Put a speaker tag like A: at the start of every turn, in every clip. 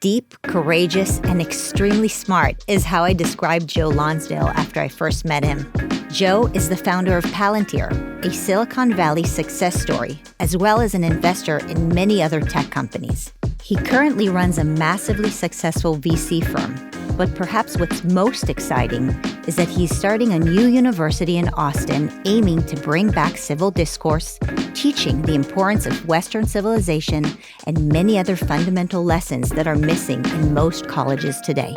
A: Deep, courageous, and extremely smart is how I described Joe Lonsdale after I first met him. Joe is the founder of Palantir, a Silicon Valley success story, as well as an investor in many other tech companies. He currently runs a massively successful VC firm, but perhaps what's most exciting is that he's starting a new university in Austin aiming to bring back civil discourse, teaching the importance of Western civilization and many other fundamental lessons that are missing in most colleges today.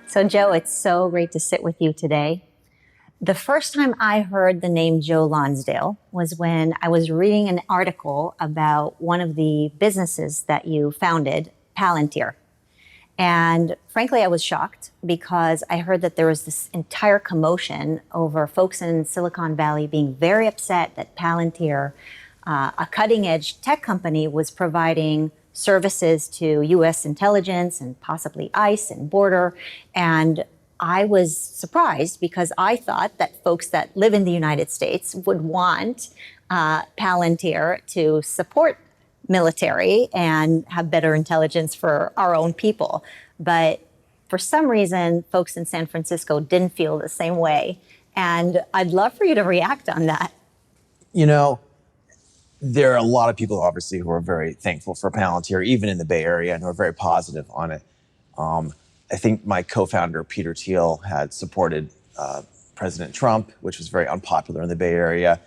A: So Joe, it's so great to sit with you today. The first time I heard the name Joe Lonsdale was when I was reading an article about one of the businesses that you founded, Palantir. And frankly, I was shocked because I heard that there was this entire commotion over folks in Silicon Valley being very upset that Palantir, a cutting-edge tech company, was providing services to U.S. intelligence and possibly ICE and border. And I was surprised because I thought that folks that live in the United States would want Palantir to support military and have better intelligence for our own people. But for some reason, folks in San Francisco didn't feel the same way. And I'd love for you to react on that.
B: You know, there are a lot of people, obviously, who are very thankful for Palantir, even in the Bay Area, and who are very positive on it. I think my co-founder, Peter Thiel, had supported President Trump, which was very unpopular in the Bay Area.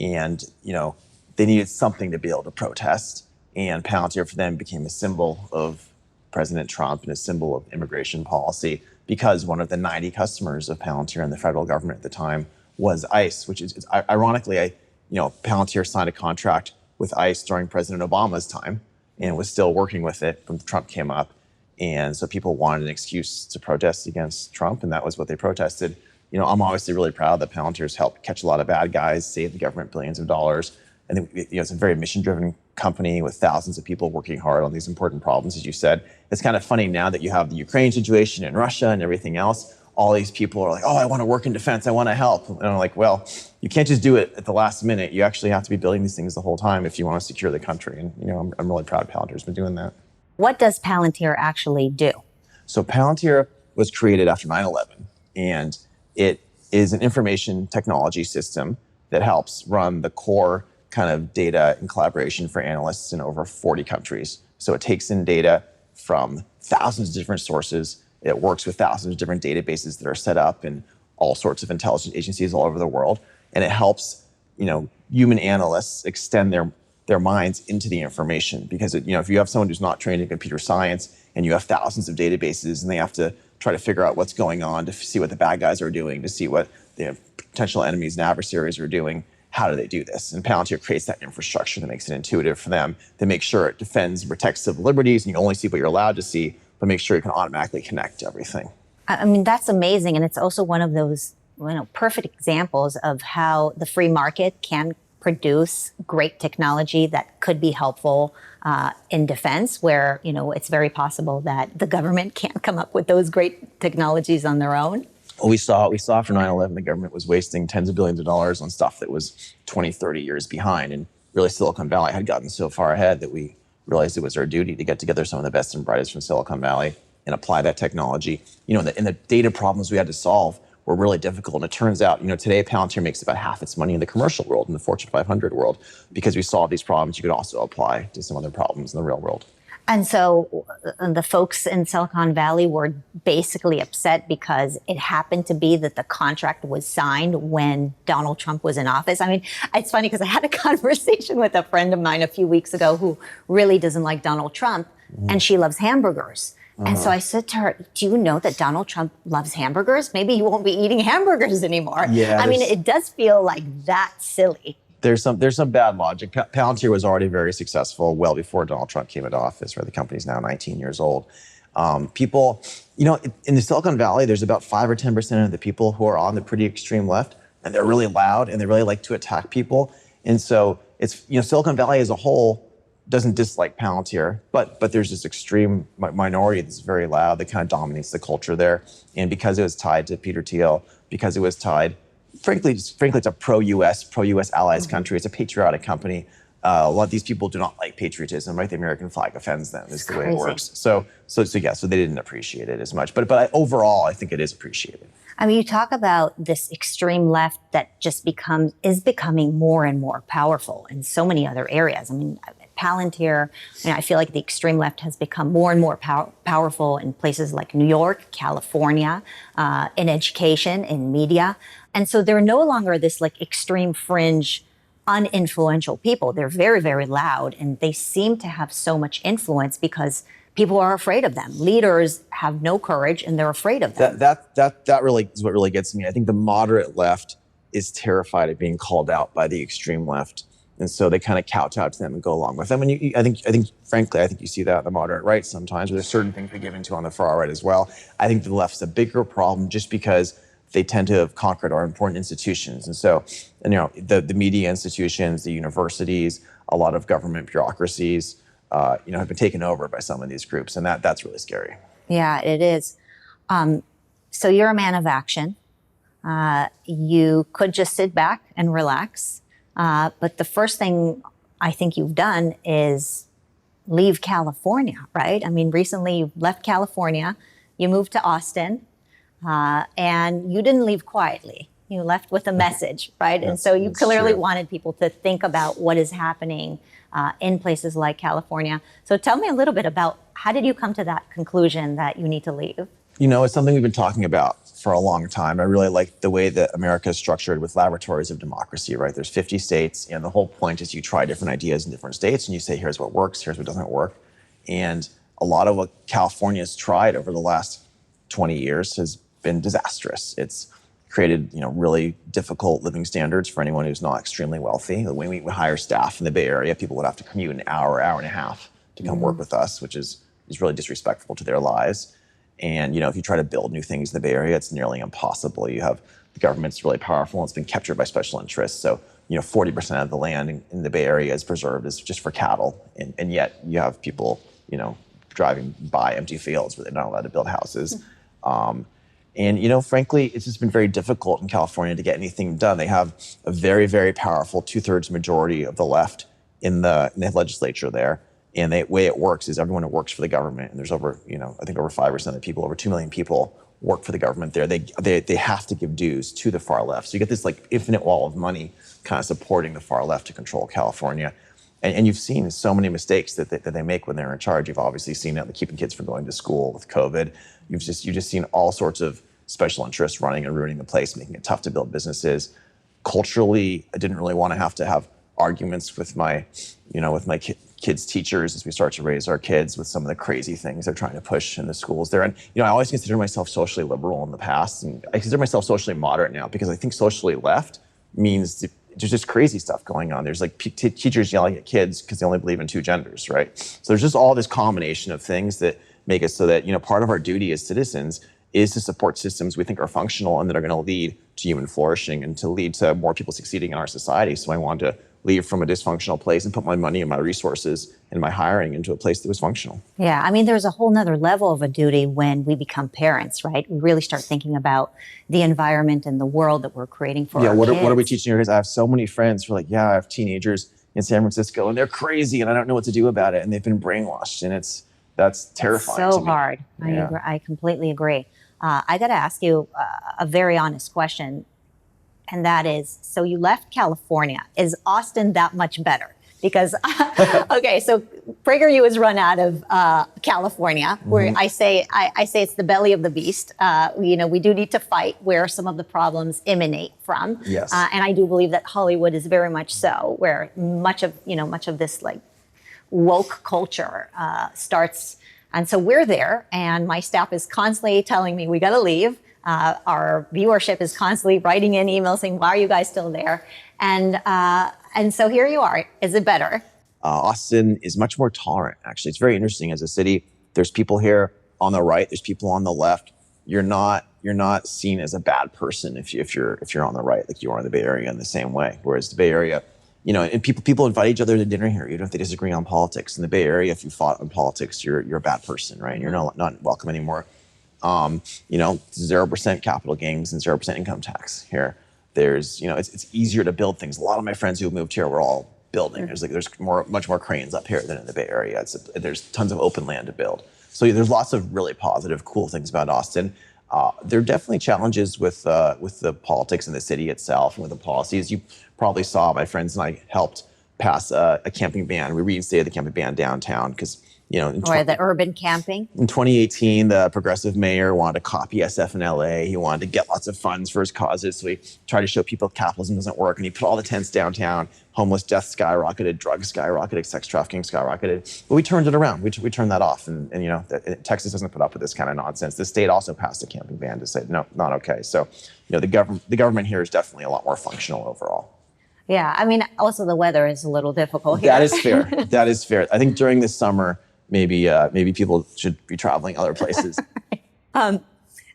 B: And, you know, they needed something to be able to protest. And Palantir for them became a symbol of President Trump and a symbol of immigration policy because one of the 90 customers of Palantir and the federal government at the time was ICE, which is ironically, Palantir signed a contract with ICE during President Obama's time and was still working with it when Trump came up. And so people wanted an excuse to protest against Trump, and that was what they protested. You know, I'm obviously really proud that Palantir's helped catch a lot of bad guys, save the government billions of dollars. I think it's a very mission-driven company with thousands of people working hard on these important problems, as you said. It's kind of funny now that you have the Ukraine situation and Russia and everything else. All these people are like, oh, I want to work in defense. I want to help. And I'm like, well, you can't just do it at the last minute. You actually have to be building these things the whole time if you want to secure the country. And, I'm really proud Palantir's been doing that.
A: What does Palantir actually do?
B: So Palantir was created after 9/11, and it is an information technology system that helps run the core kind of data and collaboration for analysts in over 40 countries. So it takes in data from thousands of different sources. It works with thousands of different databases that are set up in all sorts of intelligence agencies all over the world. And it helps, human analysts extend their minds into the information. Because, if you have someone who's not trained in computer science and you have thousands of databases and they have to try to figure out what's going on, to see what the bad guys are doing, to see what the potential enemies and adversaries are doing, how do they do this? And Palantir creates that infrastructure that makes it intuitive for them, to make sure it defends and protects civil liberties, and you can only see what you're allowed to see, but make sure you can automatically connect to everything.
A: I mean, that's amazing. And it's also one of those perfect examples of how the free market can produce great technology that could be helpful in defense, where, it's very possible that the government can't come up with those great technologies on their own.
B: Well, we saw after 9/11, the government was wasting tens of billions of dollars on stuff that was 20, 30 years behind. And really, Silicon Valley had gotten so far ahead that we realized it was our duty to get together some of the best and brightest from Silicon Valley and apply that technology. And the data problems we had to solve were really difficult. And it turns out, today Palantir makes about half its money in the commercial world, in the Fortune 500 world, because we solved these problems you could also apply to some other problems in the real world.
A: And so the folks in Silicon Valley were basically upset because it happened to be that the contract was signed when Donald Trump was in office. I mean, it's funny because I had a conversation with a friend of mine a few weeks ago who really doesn't like Donald Trump, and she loves hamburgers. And so I said to her, do you know that Donald Trump loves hamburgers? Maybe he won't be eating hamburgers anymore.
B: Yeah,
A: I mean, it does feel like that silly.
B: There's some bad logic. Palantir was already very successful well before Donald Trump came into office, where the company's now 19 years old. People, in the Silicon Valley, there's about 5 or 10% of the people who are on the pretty extreme left, and they're really loud and they really like to attack people. And so it's, Silicon Valley as a whole doesn't dislike Palantir, but there's this extreme minority that's very loud that kind of dominates the culture there. And because it was tied to Peter Thiel, because it was tied frankly, it's a pro-U.S. allies country. It's a patriotic company. A lot of these people do not like patriotism, right? The American flag offends them, is the way it works. So they didn't appreciate it as much. But overall, I think it is appreciated.
A: I mean, you talk about this extreme left that just is becoming more and more powerful in so many other areas. I mean, Palantir, I feel like the extreme left has become more and more powerful in places like New York, California, in education, in media. And so they're no longer this like extreme fringe, uninfluential people. They're very, very loud, and they seem to have so much influence because people are afraid of them. Leaders have no courage, and they're afraid of them.
B: That really is what really gets me. I think the moderate left is terrified of being called out by the extreme left, and so they kind of kowtow to them and go along with them. And I think, frankly, you see that in the moderate right sometimes, where there's certain things we give into on the far right as well. I think the left's a bigger problem just because they tend to have conquered our important institutions. And so, the media institutions, the universities, a lot of government bureaucracies, have been taken over by some of these groups. And that's really scary.
A: Yeah, it is. So you're a man of action. You could just sit back and relax. But the first thing I think you've done is leave California, right? I mean, recently you left California, you moved to Austin, and you didn't leave quietly. You left with a message, right? And so you clearly wanted people to think about what is happening in places like California. So tell me a little bit about how did you come to that conclusion that you need to leave?
B: It's something we've been talking about for a long time. I really like the way that America is structured with laboratories of democracy, right? There's 50 states, and the whole point is you try different ideas in different states, and you say, here's what works, here's what doesn't work. And a lot of what California's tried over the last 20 years has been disastrous. It's created, really difficult living standards for anyone who's not extremely wealthy. When we hire staff in the Bay Area, people would have to commute an hour and a half to come work with us, which is really disrespectful to their lives. And, if you try to build new things in the Bay Area, it's nearly impossible. You have the government's really powerful, and it's been captured by special interests. So, 40% of the land in the Bay Area is preserved as just for cattle. And yet you have people, driving by empty fields where they're not allowed to build houses. And, frankly, it's just been very difficult in California to get anything done. They have a very, very powerful 2/3 majority of the left in the legislature there. And the way it works is everyone who works for the government, and there's over, I think over 5% of people, over 2 million people work for the government there. They have to give dues to the far left. So you get this like infinite wall of money kind of supporting the far left to control California. And you've seen so many mistakes that they make when they're in charge. You've obviously seen it, keeping kids from going to school with COVID. You've just seen all sorts of special interests running and ruining the place, making it tough to build businesses. Culturally, I didn't really want to have arguments with my kids' teachers as we start to raise our kids with some of the crazy things they're trying to push in the schools there. And, I always consider myself socially liberal in the past, and I consider myself socially moderate now because I think socially left means there's just crazy stuff going on. There's like teachers yelling at kids because they only believe in 2 genders, right? So there's just all this combination of things that make it so that, part of our duty as citizens is to support systems we think are functional and that are going to lead to human flourishing and to lead to more people succeeding in our society. So I wanted to leave from a dysfunctional place and put my money and my resources and my hiring into a place that was functional.
A: Yeah, I mean, there's a whole nother level of a duty when we become parents, right? We really start thinking about the environment and the world that we're creating for our kids.
B: What are we teaching your kids? I have so many friends who are like, I have teenagers in San Francisco and they're crazy and I don't know what to do about it. And they've been brainwashed, and that's terrifying.
A: It's so
B: to me.
A: hard. Yeah. I completely agree. I got to ask you a very honest question. And that is, so you left California. Is Austin that much better? Because, okay, so PragerU is run out of California, where I say it's the belly of the beast. We do need to fight where some of the problems emanate from.
B: Yes.
A: And I do believe that Hollywood is very much so, where much of this like woke culture starts. And so we're there, and my staff is constantly telling me we got to leave. Our viewership is constantly writing in emails saying, why are you guys still there? And so here you are. Is it better?
B: Austin is much more tolerant, actually. It's very interesting as a city. There's people here on the right. There's people on the left. You're not seen as a bad person if you're on the right, like you are in the Bay Area in the same way. Whereas the Bay Area, and people invite each other to dinner here, even if they disagree on politics. In the Bay Area, if you fought on politics, you're a bad person, right? And you're not welcome anymore. 0% capital gains and 0% income tax here. There's, it's easier to build things. A lot of my friends who moved here were all building. There's much more cranes up here than in the Bay Area. There's tons of open land to build. So there's lots of really positive, cool things about Austin. There are definitely challenges with the politics in the city itself and with the policies. You probably saw my friends and I helped pass a camping ban. We reinstated the camping ban downtown because,
A: or the urban camping.
B: In 2018, the progressive mayor wanted to copy SF in LA. He wanted to get lots of funds for his causes. So he tried to show people capitalism doesn't work. And he put all the tents downtown. Homeless death skyrocketed, drugs skyrocketed, sex trafficking skyrocketed. But we turned it around. We turned that off. And Texas doesn't put up with this kind of nonsense. The state also passed a camping ban to say, no, not okay. So, the government here is definitely a lot more functional overall.
A: Yeah. I mean, also the weather is a little difficult here.
B: That is fair. That is fair. I think during this summer, maybe people should be traveling other places.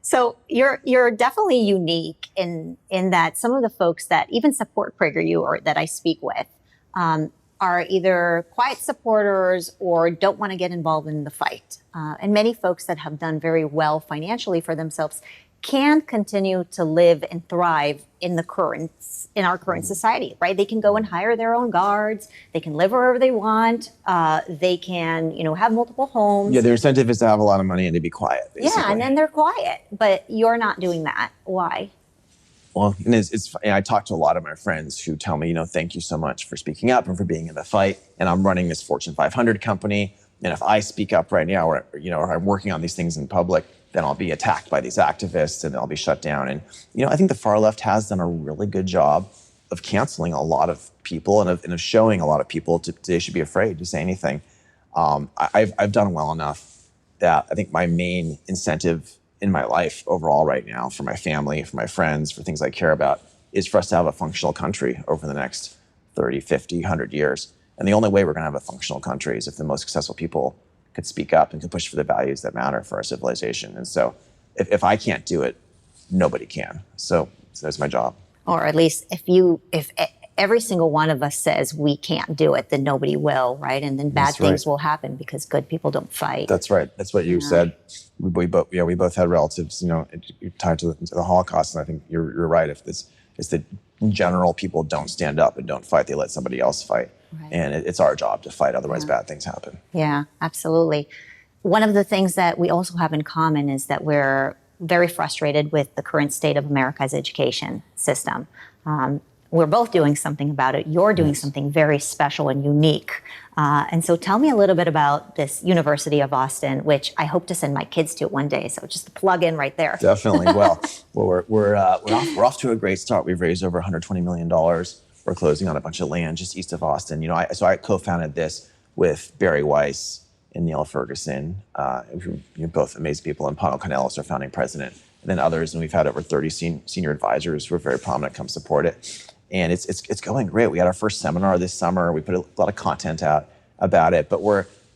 A: So you're definitely unique in that some of the folks that even support PragerU or that I speak with are either quiet supporters or don't want to get involved in the fight. And many folks that have done very well financially for themselves can continue to live and thrive in our current society, right? They can go and hire their own guards. They can live wherever they want. They can, have multiple homes.
B: Yeah, their incentive is to have a lot of money and to be quiet, basically.
A: Yeah, and then they're quiet. But you're not doing that. Why?
B: Well, and I talk to a lot of my friends who tell me, thank you so much for speaking up and for being in the fight. And I'm running this Fortune 500 company. And if I speak up right now, or I'm working on these things in public, then I'll be attacked by these activists and I'll be shut down. And, I think the far left has done a really good job of canceling a lot of people and of showing a lot of people they should be afraid to say anything. I've done well enough that I think my main incentive in my life overall right now, for my family, for my friends, for things I care about, is for us to have a functional country over the next 30, 50, 100 years. And the only way we're going to have a functional country is if the most successful people could speak up and could push for the values that matter for our civilization. And so if I can't do it, nobody can. So that's my job.
A: Or at least if every single one of us says we can't do it, then nobody will, right? And then bad things will happen because good people don't fight.
B: That's right. That's what you said. We both had relatives, tied to the Holocaust. And I think you're right. If it's that in general, people don't stand up and don't fight. They let somebody else fight. Right. And it's our job to fight. Otherwise, bad things happen. Yeah,
A: absolutely. One of the things that we also have in common is that we're very frustrated with the current state of America's education system. We're both doing something about it. You're doing something very special and unique. And so tell me a little bit about this University of Austin, which I hope to send my kids to one day. So just a plug in right there.
B: Definitely. Well, we're off to a great start. We've raised over $120 million. We're closing on a bunch of land just east of Austin. So I co-founded this with Barry Weiss and Neil Ferguson, both amazing people, and Pano Canellis, our founding president, and then others. And we've had over 30 senior advisors who are very prominent come support it. And it's going great. We had our first seminar this summer. We put a lot of content out about it. But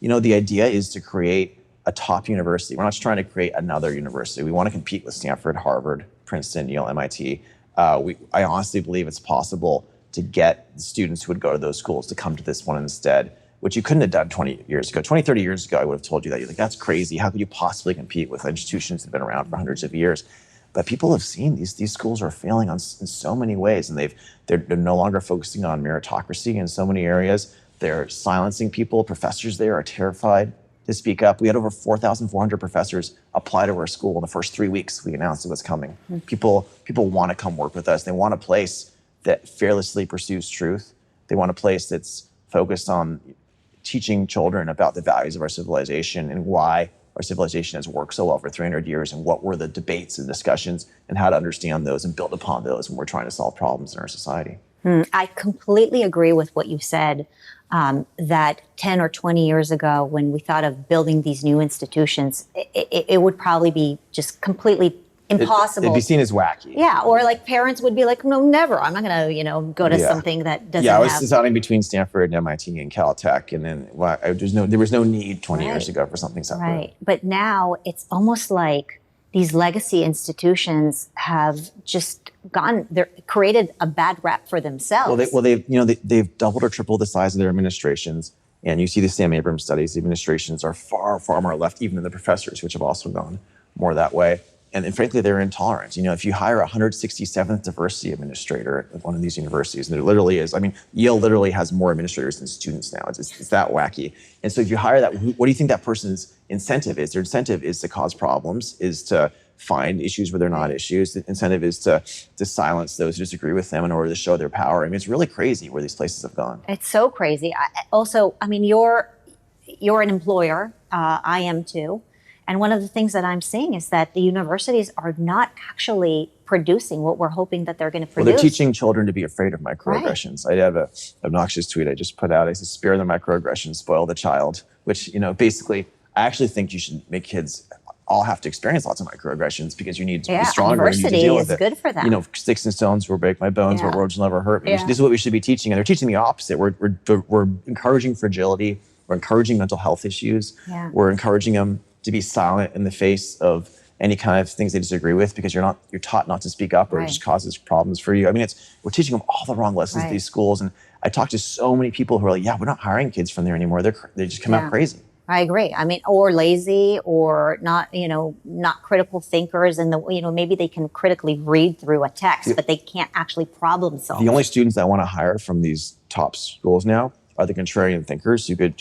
B: the idea is to create a top university. We're not just trying to create another university. We want to compete with Stanford, Harvard, Princeton, Yale, MIT. I honestly believe it's possible to get students who would go to those schools to come to this one instead, which you couldn't have done 20 years ago. 20, 30 years ago, I would have told you that. You're like, that's crazy. How could you possibly compete with institutions that have been around for hundreds of years? But people have seen these schools are failing in so many ways, and they're no longer focusing on meritocracy in so many areas. They're silencing people. Professors there are terrified to speak up. We had over 4,400 professors apply to our school in the first 3 weeks we announced it was coming. Mm-hmm. People want to come work with us. They want a place that fearlessly pursues truth. They want a place that's focused on teaching children about the values of our civilization and why our civilization has worked so well for 300 years and what were the debates and discussions and how to understand those and build upon those when we're trying to solve problems in our society.
A: I completely agree with what you said, that 10 or 20 years ago when we thought of building these new institutions, it would probably be just completely impossible.
B: It'd be seen as wacky.
A: Yeah, or like parents would be like, no, never. I'm not going to, go to something that doesn't have...
B: I was deciding between Stanford and MIT and Caltech, and then there was no need 20 years ago for something separate.
A: Right, but now it's almost like these legacy institutions have just created a bad rap for themselves.
B: They've doubled or tripled the size of their administrations, and you see the Sam Abrams studies. The administrations are far, far more left, even than the professors, which have also gone more that way. and frankly, they're intolerant. If you hire a 167th diversity administrator at one of these universities, and there literally is, Yale literally has more administrators than students now. It's that wacky. And so if you hire that, what do you think that person's incentive is? Their incentive is to cause problems, is to find issues where they're not issues. The incentive is to silence those who disagree with them in order to show their power. It's really crazy where these places have gone.
A: It's so crazy. You're an employer. I am too. And one of the things that I'm seeing is that the universities are not actually producing what we're hoping that they're going to produce.
B: Well, they're teaching children to be afraid of microaggressions. Right. I have an obnoxious tweet I just put out. I said, spare the microaggressions, spoil the child, which, basically, I actually think you should make kids all have to experience lots of microaggressions because you need to be stronger and you need to deal with it.
A: Good for them.
B: Sticks and stones will break my bones, but words will never hurt me. This is what we should be teaching. And they're teaching the opposite. We're encouraging fragility. We're encouraging mental health issues.
A: Yeah.
B: We're encouraging them to be silent in the face of any kind of things they disagree with because you're taught not to speak up or it just causes problems for you. We're teaching them all the wrong lessons at these schools. And I talk to so many people who are like, we're not hiring kids from there anymore. They just come out crazy.
A: I agree. Or lazy or not critical thinkers. And maybe they can critically read through a text, but they can't actually problem solve.
B: The only students I want to hire from these top schools now are the contrarian thinkers who could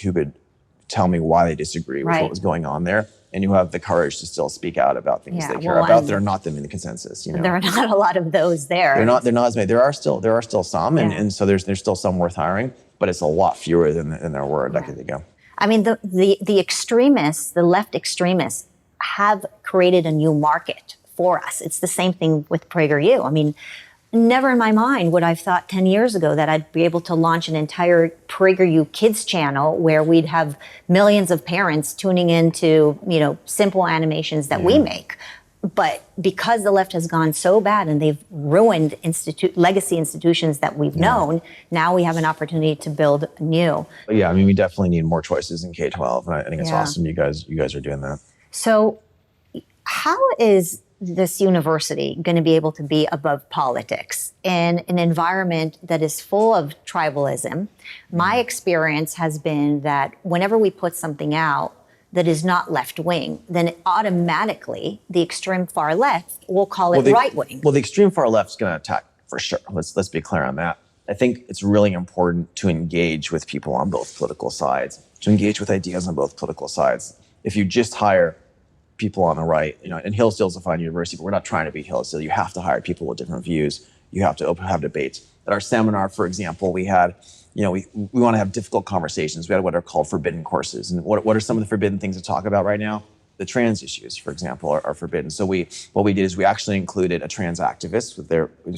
B: tell me why they disagree with what was going on there, and who have the courage to still speak out about things they care about that are not them in the consensus.
A: There are not a lot of those there.
B: They're not as many. There are still some, and so there's still some worth hiring, but it's a lot fewer than there were a decade ago.
A: The extremists, the left extremists, have created a new market for us. It's the same thing with PragerU. Never in my mind would I've thought 10 years ago that I'd be able to launch an entire PragerU Kids channel where we'd have millions of parents tuning into, simple animations that we make. But because the left has gone so bad and they've ruined legacy institutions that we've known, now we have an opportunity to build new.
B: Yeah, we definitely need more choices in K-12, and I think it's awesome you guys are doing that.
A: So how is this university going to be able to be above politics in an environment that is full of tribalism? My experience has been that whenever we put something out that is not left-wing, then automatically the extreme far left will call it right-wing.
B: Well, the extreme far left is going to attack for sure. Let's be clear on that. I think it's really important to engage with people on both political sides, to engage with ideas on both political sides. If you just hire people on the right, and Hillsdale's a fine university, but we're not trying to beat Hillsdale. You have to hire people with different views. You have to have debates. At our seminar, for example, we had, we want to have difficult conversations. We had what are called forbidden courses. And what are some of the forbidden things to talk about right now? The trans issues, for example, are forbidden. So what we did is we actually included a trans activist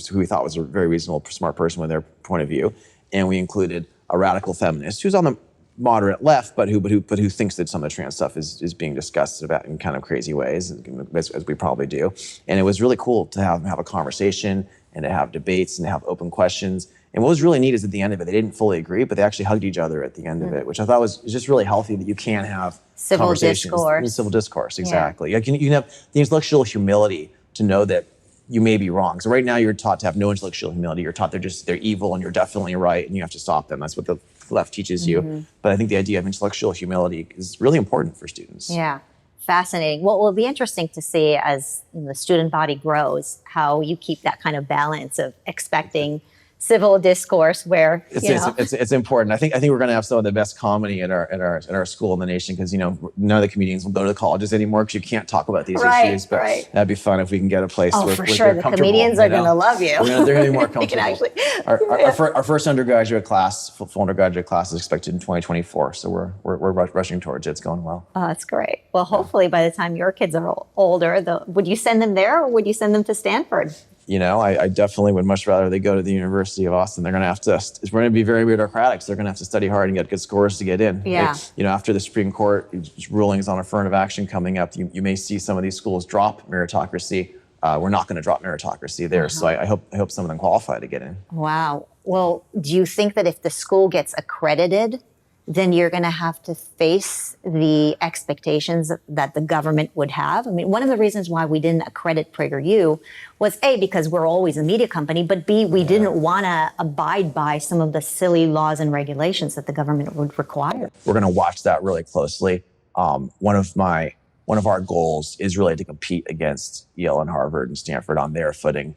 B: who we thought was a very reasonable, smart person with their point of view. And we included a radical feminist who's on the moderate left, but who thinks that some of the trans stuff is being discussed about in kind of crazy ways, as we probably do. And it was really cool to have a conversation and to have debates and to have open questions. And what was really neat is at the end of it, they didn't fully agree, but they actually hugged each other at the end of it, which I thought was just really healthy that you can have
A: civil
B: conversations.
A: Discourse.
B: Civil discourse, exactly. You can have the intellectual humility to know that you may be wrong. So right now you're taught to have no intellectual humility. You're taught they're evil and you're definitely right and you have to stop them. That's what the left teaches you. But I think the idea of intellectual humility is really important for students.
A: Yeah, fascinating. Well, it will be interesting to see as the student body grows, how you keep that kind of balance of expecting civil discourse where
B: it's important. I think we're going to have some of the best comedy in our school in the nation because none of the comedians will go to the colleges anymore because you can't talk about these issues. But that'd be fun if we can get a place where
A: for sure the comedians are going to love you.
B: They're going to be more comfortable. Our first undergraduate class, full undergraduate class, is expected in 2024. So we're rushing towards it. It's going well.
A: Oh, that's great. Well, hopefully by the time your kids are older, would you send them there or would you send them to Stanford?
B: I definitely would much rather they go to the University of Austin. They're going to have to, we're going to be very bureaucratic, so they're going to have to study hard and get good scores to get in.
A: Yeah.
B: After the Supreme Court rulings on affirmative action coming up, you may see some of these schools drop meritocracy. We're not going to drop meritocracy there, so I hope some of them qualify to get in.
A: Wow. Well, do you think that if the school gets accredited, then you're going to have to face the expectations that the government would have? One of the reasons why we didn't accredit PragerU was A, because we're always a media company, but B, we didn't want to abide by some of the silly laws and regulations that the government would require.
B: We're going to watch that really closely. One of my one of our goals is really to compete against Yale and Harvard and Stanford on their footing.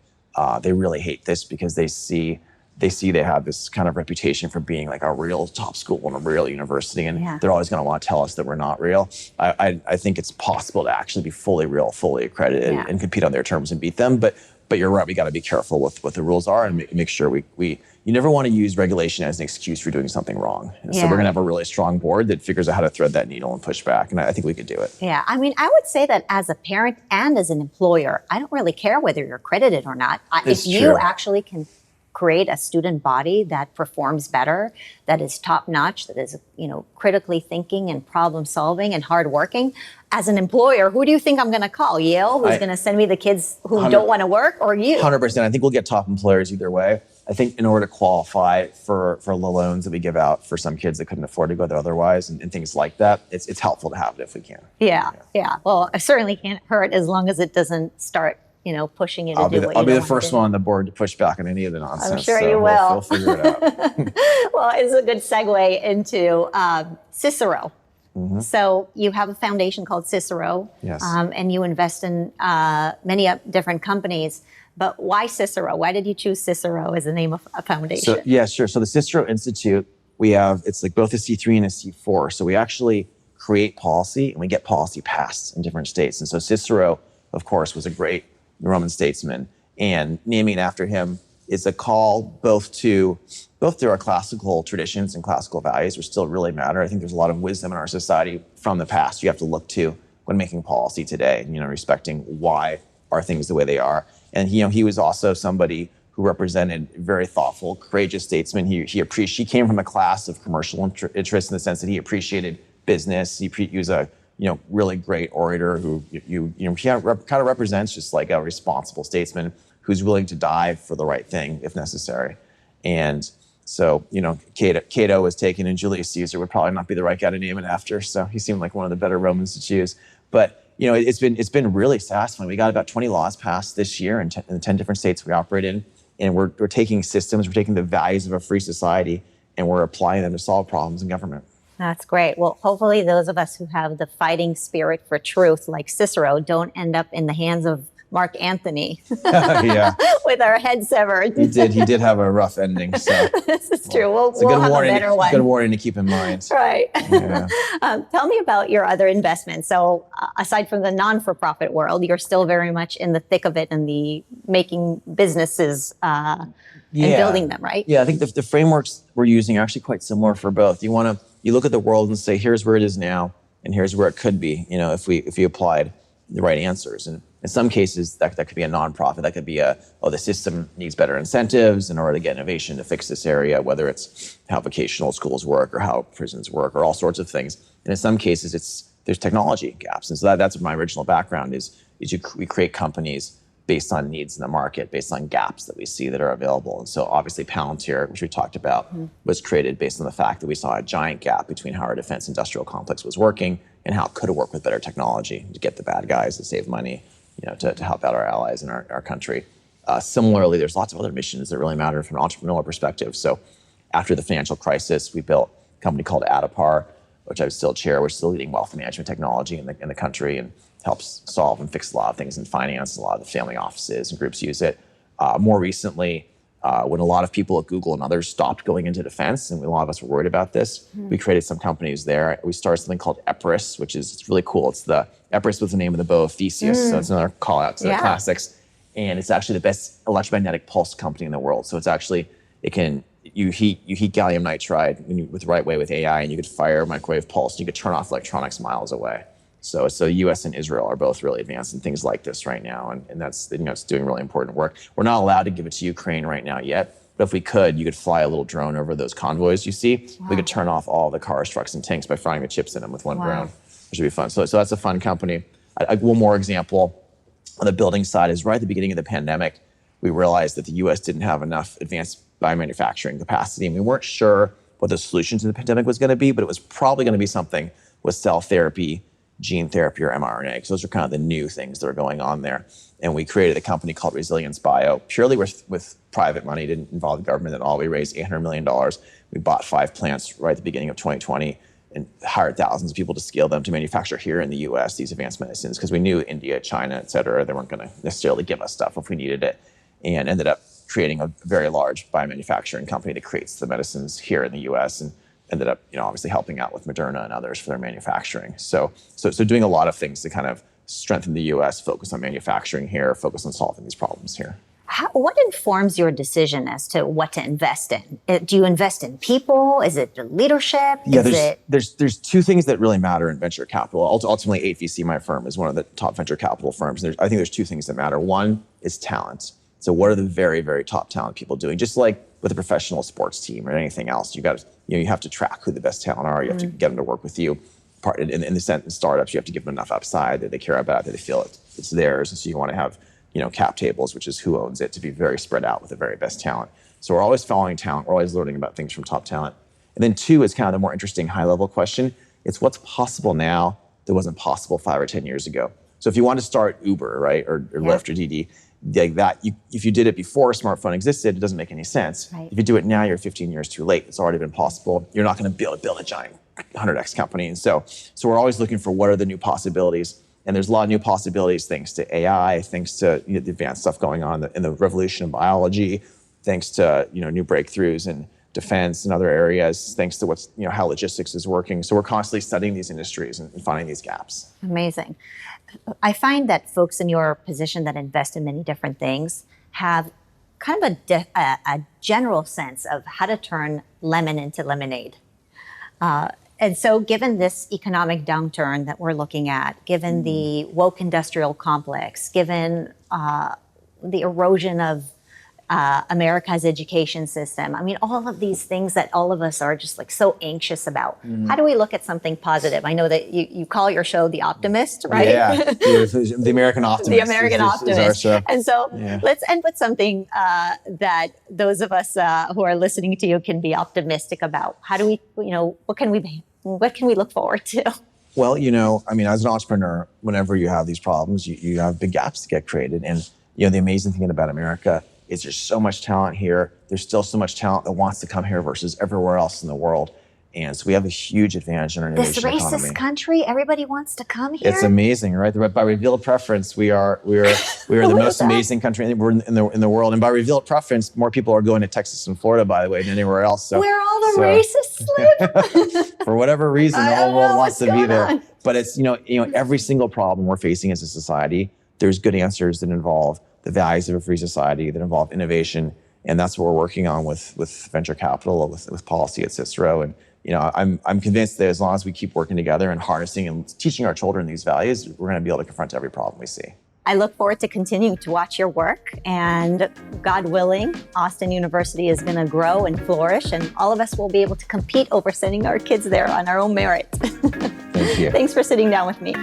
B: They really hate this because they see they have this kind of reputation for being like a real top school and a real university, and they're always going to want to tell us that we're not real. I think it's possible to actually be fully real, fully accredited, and compete on their terms and beat them. But you're right, we got to be careful with what the rules are and make sure you never want to use regulation as an excuse for doing something wrong. And so we're going to have a really strong board that figures out how to thread that needle and push back. And I think we could do it.
A: Yeah. I mean, I would say that as a parent and as an employer, I don't really care whether you're accredited or not. If you actually can create a student body that performs better, that is top notch, that is, critically thinking and problem solving and hardworking. As an employer, who do you think I'm going to call? Yale, who's going to send me the kids who don't want to work, or you?
B: 100%. I think we'll get top employers either way. I think in order to qualify for the loans that we give out for some kids that couldn't afford to go there otherwise and things like that, it's helpful to have it if we can.
A: Yeah. Well, it certainly can't hurt as long as it doesn't start pushing you to do what you want.
B: I'll be the first one on the board to push back on any of the nonsense.
A: I'm sure you will.
B: We'll figure it out.
A: Well, it's a good segue into Cicero. Mm-hmm. So you have a foundation called Cicero, and you invest in many different companies. But why Cicero? Why did you choose Cicero as the name of a foundation?
B: So, yeah, sure. So the Cicero Institute, it's like both a C3 and a C4. So we actually create policy and we get policy passed in different states. And so Cicero, of course, was a great Roman statesman, and naming it after him is a call both to our classical traditions and classical values, which still really matter. I think there's a lot of wisdom in our society from the past you have to look to when making policy today, respecting why are things the way they are. And he was also somebody who represented very thoughtful, courageous statesman. He came from a class of commercial interests in the sense that he appreciated business. He was a really great orator who kind of represents just like a responsible statesman who's willing to die for the right thing if necessary. And so, Cato was taken, and Julius Caesar would probably not be the right guy to name it after. So he seemed like one of the better Romans to choose. But it's been really satisfying. We got about 20 laws passed this year in the 10 different states we operate in, and we're taking systems, we're taking the values of a free society, and we're applying them to solve problems in government.
A: That's great. Well, hopefully those of us who have the fighting spirit for truth, like Cicero, don't end up in the hands of Mark Antony with our head severed.
B: He did have a rough ending. So.
A: This is true. We'll have a better one.
B: Good warning to keep in mind.
A: Right.
B: Yeah.
A: Tell me about your other investments. So aside from the non-for-profit world, you're still very much in the thick of it and the making businesses and building them, right?
B: Yeah, I think the frameworks we're using are actually quite similar for both. You look at the world and say, here's where it is now, and here's where it could be, if we applied the right answers. And in some cases, that could be a nonprofit. That could be the system needs better incentives in order to get innovation to fix this area, whether it's how vocational schools work or how prisons work or all sorts of things. And in some cases, there's technology gaps. And so that's my original background is we create companies based on needs in the market, based on gaps that we see that are available. And so obviously Palantir, which we talked about, was created based on the fact that we saw a giant gap between how our defense industrial complex was working and how it could have worked with better technology to get the bad guys to save money, to help out our allies in our country. Similarly, there's lots of other missions that really matter from an entrepreneurial perspective. So after the financial crisis, we built a company called Adipar, which I still chair, which is the leading wealth management technology in the country, and helps solve and fix a lot of things in finance. A lot of the family offices and groups use it. More recently, when a lot of people at Google and others stopped going into defense, and a lot of us were worried about this, we created some companies there. We started something called Epirus, it's really cool. Epirus was the name of the bow of Theseus, so it's another call out to the classics. And it's actually the best electromagnetic pulse company in the world. So it's actually, you heat gallium nitride with the right way with AI, and you could fire a microwave pulse, and you could turn off electronics miles away. So U.S. and Israel are both really advanced in things like this right now, and that's it's doing really important work. We're not allowed to give it to Ukraine right now yet, but if we could, you could fly a little drone over those convoys you see. Wow. We could turn off all the cars, trucks, and tanks by firing the chips in them with one drone, which would be fun. So that's a fun company. One more example on the building side is right at the beginning of the pandemic, we realized that the U.S. didn't have enough advanced biomanufacturing capacity, and we weren't sure what the solution to the pandemic was going to be, but it was probably going to be something with cell therapy, gene therapy, or mRNA, because those are kind of the new things that are going on there. And we created a company called Resilience Bio, purely with private money, didn't involve the government at all. We raised $800 million. We bought 5 plants right at the beginning of 2020. and hired thousands of people to scale them to manufacture here in the US, these advanced medicines, because we knew India, China, et cetera, they weren't going to necessarily give us stuff if we needed it, and ended up creating a very large biomanufacturing company that creates the medicines here in the US, and ended up, obviously helping out with Moderna and others for their manufacturing. So doing a lot of things to kind of strengthen the US, focus on manufacturing here, focus on solving these problems here.
A: What informs your decision as to what to invest in? Do you invest in people? Is it the leadership?
B: Yeah, there's two things that really matter in venture capital. Ultimately, 8VC, my firm, is one of the top venture capital firms. I think there's two things that matter. One is talent. So what are the very, very top talent people doing? Just like with a professional sports team or anything else, you have to track who the best talent are. You have to get them to work with you. In the sense in startups, you have to give them enough upside that they care about, that they feel it's theirs. And so you want to have cap tables, which is who owns it, to be very spread out with the very best talent. So we're always following talent. We're always learning about things from top talent. And then two is kind of the more interesting high-level question. It's what's possible now that wasn't possible 5 or 10 years ago. So if you want to start Uber, right, or Lyft or Didi, like that, if you did it before a smartphone existed, it doesn't make any sense. Right. If you do it now, you're 15 years too late. It's already been possible. You're not going to build a giant 100x company. And so we're always looking for what are the new possibilities. And there's a lot of new possibilities thanks to AI, thanks to the advanced stuff going on in the revolution of biology, thanks to new breakthroughs in defense and other areas, thanks to how logistics is working. So we're constantly studying these industries and finding these gaps.
A: Amazing. I find that folks in your position that invest in many different things have kind of a general sense of how to turn lemon into lemonade. And so given this economic downturn that we're looking at, given the woke industrial complex, given the erosion of America's education system, I mean, all of these things that all of us are just like so anxious about. How do we look at something positive? I know that you call your show The Optimist, right?
B: Yeah, the American Optimist.
A: The American Optimist.
B: Is our show.
A: And so let's end with something that those of us who are listening to you can be optimistic about. How do we, what can we look forward to?
B: Well, as an entrepreneur, whenever you have these problems, you have big gaps to get created. And, the amazing thing about America is there's so much talent here. There's still so much talent that wants to come here versus everywhere else in the world. And so we have a huge advantage in our innovation economy.
A: This racist country, everybody wants to come here.
B: It's amazing, right? By revealed preference, we are the most amazing country in the world. And by revealed preference, more people are going to Texas and Florida, by the way, than anywhere else. So,
A: where all the racists live.
B: For whatever reason, the whole world wants to be there. But it's every single problem we're facing as a society, there's good answers that involve the values of a free society, that involve innovation. And that's what we're working on with venture capital, with policy at Cicero. And I'm convinced that as long as we keep working together and harnessing and teaching our children these values, we're going to be able to confront every problem we see.
A: I look forward to continuing to watch your work. And God willing, Austin University is going to grow and flourish. And all of us will be able to compete over sending our kids there on our own merit.
B: Thank you.
A: Thanks for sitting down with me.